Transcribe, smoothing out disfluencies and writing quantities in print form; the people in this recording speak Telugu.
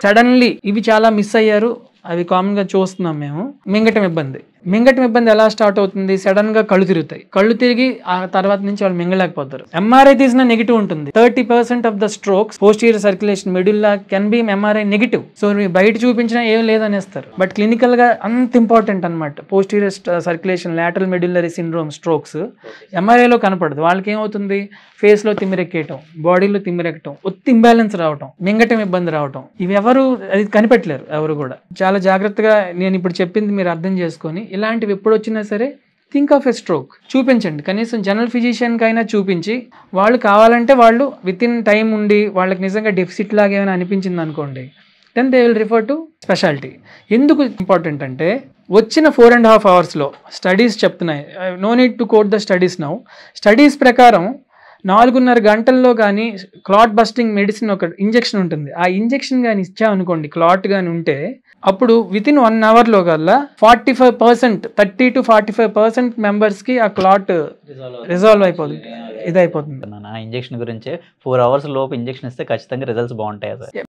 సడన్లీ ఇవి చాలా మిస్ అయ్యారు. అవి కామన్ గా చూస్తున్నాం మేము. మింగటం ఇబ్బంది ఎలా స్టార్ట్ అవుతుంది? సడన్ గా కళ్ళు తిరుగుతాయి. కళ్ళు తిరిగి ఆ తర్వాత నుంచి వాళ్ళు మింగలేకపోతారు. ఎంఆర్ఐ తీసిన నెగిటివ్ ఉంటుంది. 30% of the strokes posterior circulation medulla can be MRI negative. So మీరు బయట చూపించినా ఏం లేదనేస్తారు. బట్ క్లినికల్ గా అంత ఇంపార్టెంట్ అనమాట posterior circulation lateral medullary syndrome strokes. ఎంఆర్ఐలో కనపడదు. వాళ్ళకి ఏమవుతుంది? ఫేస్ లో తిమ్మిరెక్కేయటం, బాడీలో తిమ్మిరెక్కటం, ఒత్తి ఇంబ్యాలెన్స్ రావటం, మింగటం ఇబ్బంది రావటం, ఇవి ఎవరు అది కనిపెట్టలేరు ఎవరు కూడా. చాలా జాగ్రత్తగా నేను ఇప్పుడు చెప్పింది మీరు అర్థం చేసుకొని ఇలాంటివి ఎప్పుడు వచ్చినా సరే థింక్ ఆఫ్ ఎ స్ట్రోక్ చూపించండి. కనీసం జనరల్ ఫిజిషియన్కి అయినా చూపించి వాళ్ళు కావాలంటే వాళ్ళు విత్ ఇన్ టైం ఉండి వాళ్ళకి నిజంగా డెఫిసిట్ లాగా ఏమైనా అనిపించింది అనుకోండి, then they will refer to speciality. ఎందుకు ఇంపార్టెంట్ అంటే వచ్చిన 4.5 అవర్స్లో స్టడీస్ చెప్తున్నాయి. No need to quote the studies now. Studies ప్రకారం 4.5 గంటల్లో కానీ క్లాట్ బస్టింగ్ మెడిసిన్ ఒక ఇంజెక్షన్ ఉంటుంది. ఆ ఇంజెక్షన్ కానీ ఇచ్చామనుకోండి, క్లాట్ కానీ ఉంటే అప్పుడు విత్ ఇన్ 1 అవర్లో కల్లా 45% 30 to 45% మెంబర్స్కి ఆ క్లాట్ రిజాల్వ్ అయిపోతుంది. ఇదైపోతుంది. ఆ ఇంజెక్షన్ గురించి 4 అవర్స్ లోపు ఇంజెక్షన్ ఇస్తే ఖచ్చితంగా రిజల్ట్స్ బాగుంటాయి.